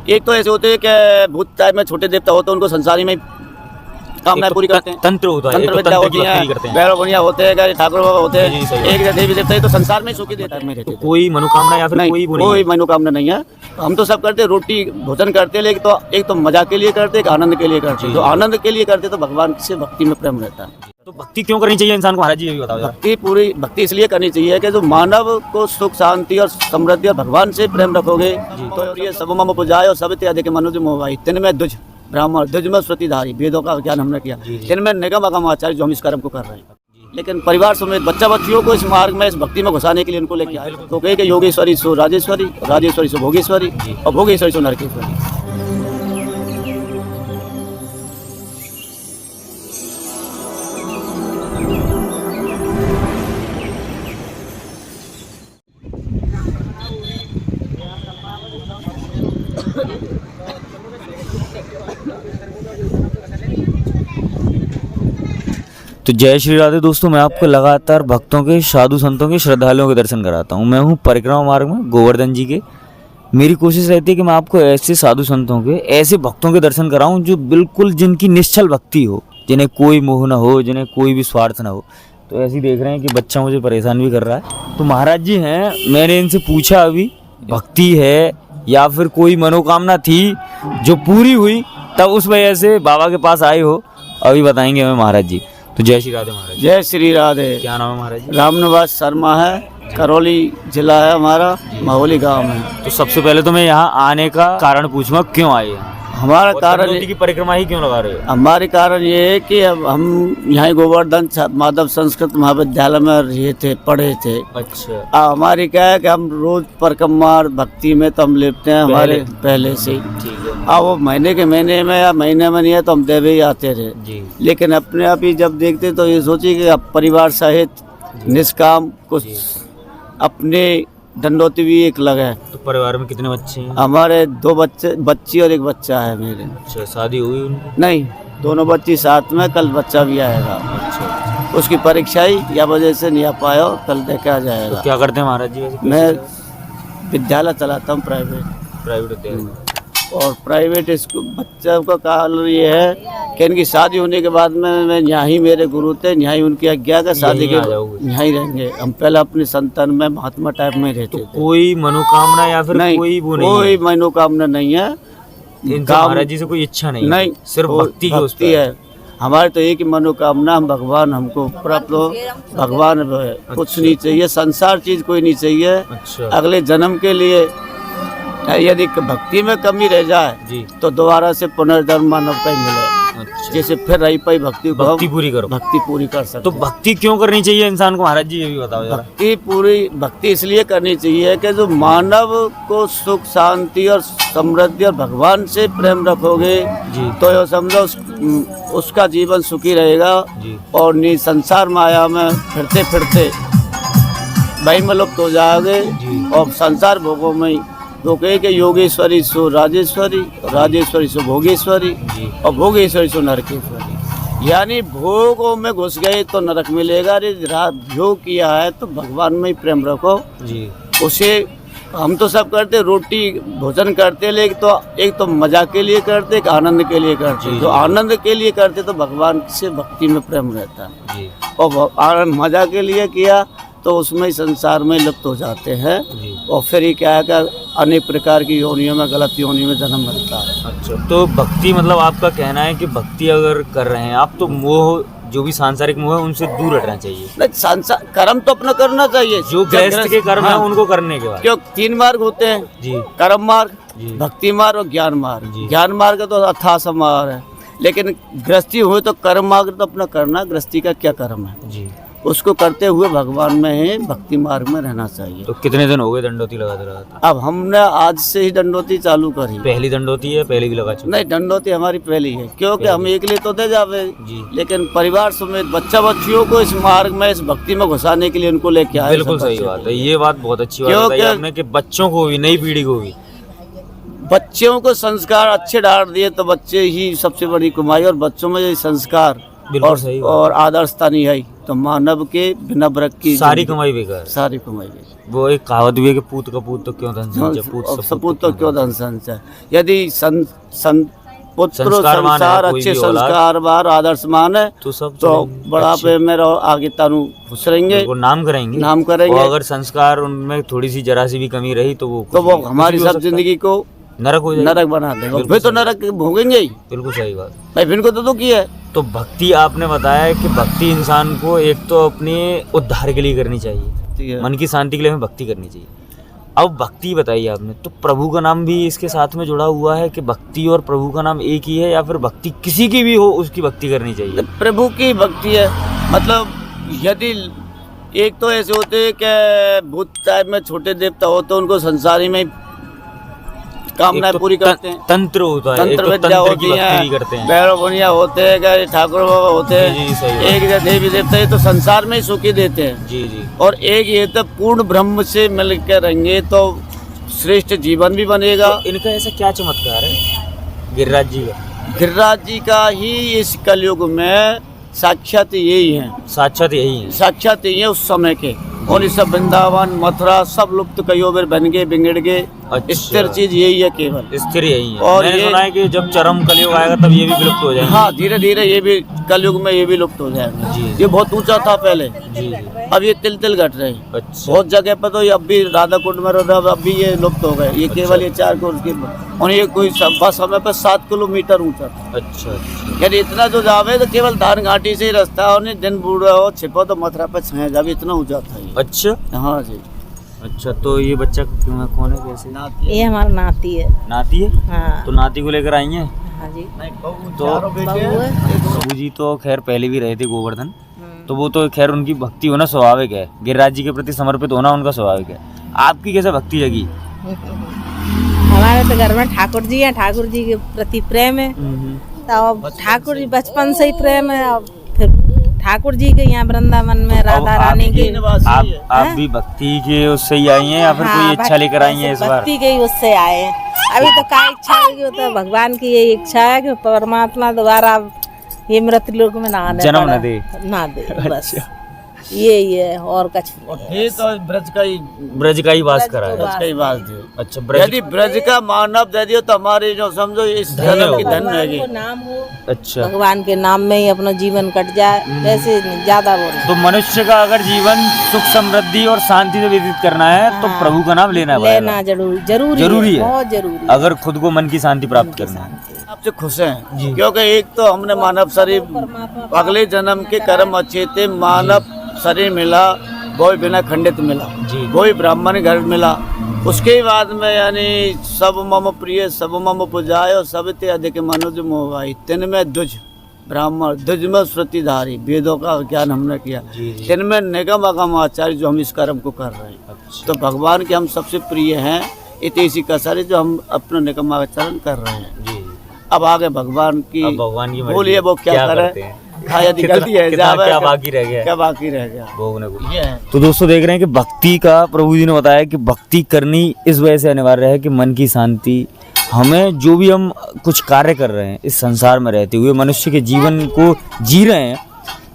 एक तो ऐसे होते हैं कि भूत टाइप में छोटे देवता होते हैं, उनको संसारी में कामनाएं पूरी करते हैं। तंत्र होता है, तंत्र विद्या होती है, भैरव भैया होते हैं, ठाकुर बाबा होते जी, हैं, सही एक देवी देवता है तो संसार में सुखी देता में रहते थे। कोई मनोकामना या फिर नहीं, कोई वो नहीं कोई है? मनोकामना नहीं है। हम तो सब करते, रोटी भोजन करते, लेकिन तो एक तो मजाक के लिए करते, एक आनंद के लिए करते। जो आनंद के लिए करते तो भगवान से भक्ति में प्रेम रहता है। तो भक्ति क्यों करनी चाहिए इंसान को महाराज जी, ये भी बताओ जरा। भक्ति पूरी भक्ति इसलिए करनी चाहिए कि जो मानव को सुख शांति और समृद्धि और भगवान से प्रेम रखोगे तो ये सब मम पुजाए और सब त्याग मनुज मोहवाई तिन में दुज ब्राह्मण दुज में श्रुतिधारी, वेदों का ज्ञान हमने किया, जिनमें निगम अगम आचार्य जो हम इस कर्म को कर रहे हैं। लेकिन परिवार समेत बच्चा बच्चियों को इस मार्ग में, इस भक्ति में घुसाने के लिए उनको लेके आए। तो कहे कि योगेश्वरी सो राजेश्वरी, राजेश्वरी सो भोगेश्वरी और भोगेश्वरी सो नरकेश्वरी। तो जय श्री राधे दोस्तों, मैं आपको लगातार भक्तों के, साधु संतों के, श्रद्धालुओं के दर्शन कराता हूँ। मैं हूँ परिक्रमा मार्ग में गोवर्धन जी के। मेरी कोशिश रहती है कि मैं आपको ऐसे साधु संतों के, ऐसे भक्तों के दर्शन कराऊं जो बिल्कुल जिनकी निश्चल भक्ति हो, जिन्हें कोई मोह ना हो, जिन्हें कोई भी स्वार्थ ना हो। तो ऐसे ही देख रहे हैं कि बच्चा मुझे परेशान भी कर रहा है। तो महाराज जी हैं, मैंने इनसे पूछा अभी भक्ति है या फिर कोई मनोकामना थी जो पूरी हुई तब उस वजह से बाबा के पास आए हो, अभी बताएंगे हमें महाराज जी। तो जय श्री राधे महाराज। जय श्री राधे। क्या नाम है महाराज जी? रामनिवास शर्मा है, करौली जिला है हमारा, महोली गांव में। तो सबसे पहले तो मैं यहाँ आने का कारण पूछूंगा, क्यों आए हैं? हमारा कारण दंडोती की परिक्रमा ही क्यों लगा रहे हो? हमारे कारण ये है कि अब हम यहाँ गोवर्धन माधव संस्कृत महाविद्यालय में रहे थे, पढ़े थे। अच्छा। हमारी क्या है कि हम रोज परिक्रमा भक्ति में तो हम लेते हैं हमारे पहले से ही। ठीक है वो महीने के महीने में या महीने में नहीं है तो हम देवे ही आते थे। जी। लेकिन अपने आप ही जब देखते तो ये सोची कि अब परिवार सहित निष्काम कुछ अपने दंडोती भी एक लगा। तो परिवार में कितने बच्चे हैं? हमारे 2 बच्ची और 1 बच्चा है मेरे। अच्छा, शादी हुई उनकी? नहीं, दोनों बच्ची साथ में, कल बच्चा भी आएगा। अच्छा। उसकी परीक्षा ही या वजह से नहीं आ पाया, कल देखा जाएगा। तो क्या करते हैं महाराज जी वैसे? मैं विद्यालय चलाता हूँ प्राइवेट। प्राइवेट होते हैं। और प्राइवेट स्कूल बच्चों का काल ये है कि इनकी शादी होने के बाद में मैं यहाँ ही, मेरे गुरु थे यहाँ ही, उनकी आज्ञा का शादी के यहाँ ही रहेंगे। हम पहले अपने संतान में महात्मा टाइप में रहते थे। कोई मनोकामना या फिर नहीं, कोई वो नहीं कोई मनोकामना नहीं है। महाराज जी से कोई इच्छा नहीं, सिर्फ भक्ति की भक्ति है। हमारे तो एक ही मनोकामना, हम भगवान हमको प्राप्त हो, भगवान कुछ नहीं चाहिए, संसार चीज कोई नहीं चाहिए। अच्छा। अगले जन्म के लिए यदि भक्ति में कमी रह जाए जी तो दोबारा से पुनर्जन्म मानवता ही मिले। अच्छा। जैसे फिर रही पाई भक्ति को, भक्ति पूरी करो। भक्ति पूरी कर सकते। तो भक्ति क्यों करनी चाहिए इंसान को महाराज जी, ये भी बताओ जरा। भक्ति इसलिए करनी चाहिए कि जो मानव को सुख शांति और समृद्धि और भगवान से प्रेम रखोगे जी। तो ये समझो उसका जीवन सुखी रहेगा जी। और संसार माया में फिरते फिरते वही में लुप्त हो जाओगे और संसार भोगों में। तो कहे कि योगेश्वरी सो राजेश्वरी, राजेश्वरी सो भोगेश्वरी और भोगेश्वरी सो नरकेश्वरी। यानी भोगों में घुस गए तो नरक मिलेगा। अरे भोग किया है तो भगवान में ही प्रेम रखो जी। उसे हम तो सब करते, रोटी भोजन करते, लेकिन तो एक तो मजाक के लिए करते, एक आनंद के लिए करते। जो आनंद के लिए करते तो भगवान से भक्ति में प्रेम रहता है। और मजा के लिए किया तो उसमें ही संसार में लुप्त हो जाते हैं। और फिर ये क्या है कि अनेक प्रकार की योनियों में, गलत योनियों में जन्म मिलता है। अच्छा, तो भक्ति मतलब आपका कहना है कि भक्ति अगर कर रहे हैं आप तो मोह, जो भी सांसारिक मोह है उनसे दूर हटना चाहिए। नहीं, संसार कर्म तो अपना करना चाहिए। जो गृहस्थ के कर्म है उनको करने के बाद क्यों 3 मार्ग होते हैं जी। कर्म मार्ग, जी। भक्ति मार्ग और ज्ञान मार्ग। ज्ञान मार्ग तो अथाह समार है, लेकिन गृहस्थी हुए तो कर्म मार्ग तो अपना करना। गृहस्थी का क्या कर्म है जी, उसको करते हुए भगवान में ही भक्ति मार्ग में रहना चाहिए। तो कितने दिन हो गए दंडोती लगाते लगाते? अब हमने आज से ही दंडोती चालू करी। पहली दंडोती है, पहले भी लगा चुके? नहीं, दंडोती हमारी पहली है, क्योंकि हम एक लिए तो दे जावे जी। लेकिन परिवार समेत बच्चा बच्चियों को इस मार्ग में, इस भक्ति में घुसाने के लिए उनको लेके आए। बिल्कुल सही बात है, ये बात बहुत अच्छी बात बताई आपने कि बच्चों को भी, नई पीढ़ी को भी बच्चों को संस्कार अच्छे डाल दिए तो बच्चे ही सबसे बड़ी कमाई। और बच्चों में ये संस्कार बिल्कुल सही बात। और आदर्शता नहीं है तो मानव के बिना व्रत की सारी कमाई बेकार है। सारी कमाई बेकार। वो एक कहावत भी है कि पूत का पूत तो क्यों धन संचय, पूत सपूत तो क्यों धन संचय। यदि पुत्र संस्कारवान है, संसार कोई अच्छे भी औलाद, संस्कारवान आदर्शमान है तो सब तो चलेंगे, बुढ़ापे में रहो, आगे तारू खुश रहेंगे, वो नाम करेंगे। नाम करेंगे। और अगर संस्कार उनमें थोड़ी सी जरा सी भी कमी रही तो वो हमारी सब जिंदगी को नरक हो जाएगी, नरक बना देगा। फिर तो नरक भोगेंगे ही। बिल्कुल सही बात। भाई फिर को तो दुख ही है। तो भक्ति आपने बताया है कि भक्ति इंसान को एक तो अपने उद्धार के लिए करनी चाहिए, मन की शांति के लिए हमें भक्ति करनी चाहिए। अब भक्ति बताइए आपने, तो प्रभु का नाम भी इसके साथ में जुड़ा हुआ है कि भक्ति और प्रभु का नाम एक ही है, या फिर भक्ति किसी की भी हो उसकी भक्ति करनी चाहिए? प्रभु की भक्ति है। मतलब यदि एक तो ऐसे होते हैं कि भूत टाइप में छोटे देवता हो तो उनको संसारी में कामनाएं तो पूरी करते हैं, तंत्र होता है, एक तंत्र तो विद्या तंत्र होती की भक्ति भी है, करते हैं, भैरव मुनिया होते हैं, ठाकुर बाबा होते जी, जी, हैं, सही बात। एक देवी देवता ये तो संसार में ही सुखी देते हैं। जी जी। और एक ये तो पूर्ण ब्रह्म से मिल कर रहेंगे तो श्रेष्ठ जीवन भी बनेगा। तो इनका ऐसा क्या चमत्कार है गिरिराज जी का? गिरिराज जी का ही इस कलयुग में साक्षात यही है, साक्षात यही है। साक्षात यही है उस समय के। और ये सब वृंदावन मथुरा सब लुप्त कईयों में बन गए बिगड़ गए। अच्छा। स्थिर चीज यही है केवल, स्थिर यही है। और मैंने ये- सुना है कि जब चरम कलयुग आएगा तब ये भी विलुप्त हो जाएंगे। हाँ धीरे धीरे ये भी कलयुग में ये भी लुप्त हो जाएगा। जी। ये बहुत ऊंचा था पहले, जी जी। अब ये तिल तिल घट रहे हैं। अच्छा बहुत जगह पर तो ये अब भी राधा कुंड में अब भी ये लुप्त हो गए। ये केवल ये 4 कोस के और ये कोई बस समय पर 7 किलोमीटर ऊंचा था। अच्छा अच्छा। यदि इतना जो जावे तो केवल धान घाटी से ही रास्ता और नहीं दिन बूढ़ा हो छिपो तो मथुरा पर छाया जावे, इतना ऊंचा था ये। अच्छा हाँ जी। अच्छा। तो ये बच्चा कौन है, कैसे? ये हमारा नाती है। नाती है? हाँ तो नाती को लेकर आई हैं? हाँ जी। तो बहू है। बाबू जी तो खैर पहले भी रहे थे गोवर्धन, तो वो तो खैर उनकी भक्ति होना स्वाभाविक है, गिरिराज जी के प्रति समर्पित होना उनका स्वाभाविक है। आपकी कैसे भक्ति जगी? हमारे तो घर में ठाकुर जी हैं, ठाकुर जी के प्रति प्रेम है। तो अब ठाकुर जी बचपन से ही प्रेम है। अब फिर ठाकुर जी के यहाँ वृंदावन में राधा रानी के आप भी भक्ति के उससे ही आई हैं या फिर कोई इच्छा लेकर आई हैं इस बार? भक्ति के ही उससे आए हैं। अभी तो क्या इच्छा होगी, वो तो भगवान की ये इच्छा है कि परमात्मा दोबारा ये मृत्यु लोक में ना आने जन्म पड़े। न दे। ना दे बस यही है और कुछ नहीं। ये तो ब्रज का ही ब्रज का ही वास करा है। ब्रज का ही बात है। अच्छा ब्रज। यदि ब्रज का मानव दे दियो तो हमारे जो समझो इस जन्म की धन रहेगी। भगवान को नाम हो, अच्छा। भगवान के नाम में ही अपना जीवन कट जाए, वैसे नहीं, ज्यादा वो नहीं। तो मनुष्य का अगर जीवन सुख समृद्धि और शांति से व्यतीत करना है तो हाँ। प्रभु का नाम लेना पड़ेगा। लेना जरूरी जरूरी है। बहुत जरूरी है। अगर खुद को मन की शांति प्राप्त करना है। आपसे खुश हैं क्योंकि एक तो हमने मानव शरीर अगले जन्म के कर्म अच्छे थे, मानव शरीर मिला, वो बिना खंडित मिला, कोई ब्राह्मण घर मिला। उसके बाद में यानी सब मम प्रिय सब मम पुजाय सब ते अधिक मनुज मोहाई तिन में दुज ब्राह्मण दुज में श्रुतिधारी वेदों का ज्ञान हमने किया, तिन में निगम अगम आचार्य जो हम इस कर्म को कर रहे हैं। तो भगवान के हम सबसे प्रिय हैं इसी का सारे जो हम अपना निगम आचरण कर रहे हैं। अब आगे भगवान की मर्जी। बोलिए वो क्या करे, यदि गलती है क्या बाकी रह गया, क्या बाकी रह गया भोगने को। ये है। तो दोस्तों देख रहे हैं कि भक्ति का प्रभु जी ने बताया कि भक्ति करनी इस वजह से अनिवार्य है कि मन की शांति, हमें जो भी हम कुछ कार्य कर रहे हैं इस संसार में रहते हुए मनुष्य के जीवन को जी रहे हैं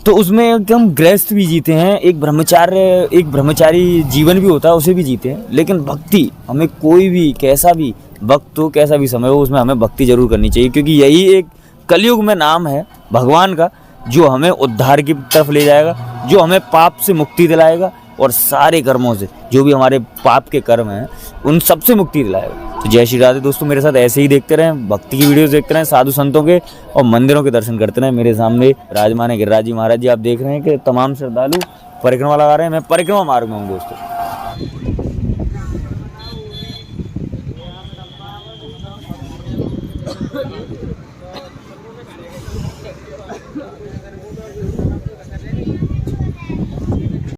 तो उसमें हम गृहस्थ भी जीते हैं, एक ब्रह्मचारी जीवन भी होता है उसे भी जीते हैं। लेकिन भक्ति हमें कोई भी कैसा भी वक्त हो कैसा भी समय हो उसमें हमें भक्ति जरूर करनी चाहिए, क्योंकि यही एक कलयुग में नाम है भगवान का जो हमें उद्धार की तरफ ले जाएगा, जो हमें पाप से मुक्ति दिलाएगा और सारे कर्मों से जो भी हमारे पाप के कर्म हैं उन सब से मुक्ति दिलाएगा। तो जय श्री राधे दोस्तों, मेरे साथ ऐसे ही देखते रहें, भक्ति की वीडियोस देखते रहें, साधु संतों के और मंदिरों के दर्शन करते रहें। मेरे सामने राजमान गिरिराज जी महाराज जी आप देख रहे हैं कि तमाम श्रद्धालु परिक्रमा लगा रहे हैं। मैं परिक्रमा मार्ग में हूँ दोस्तों।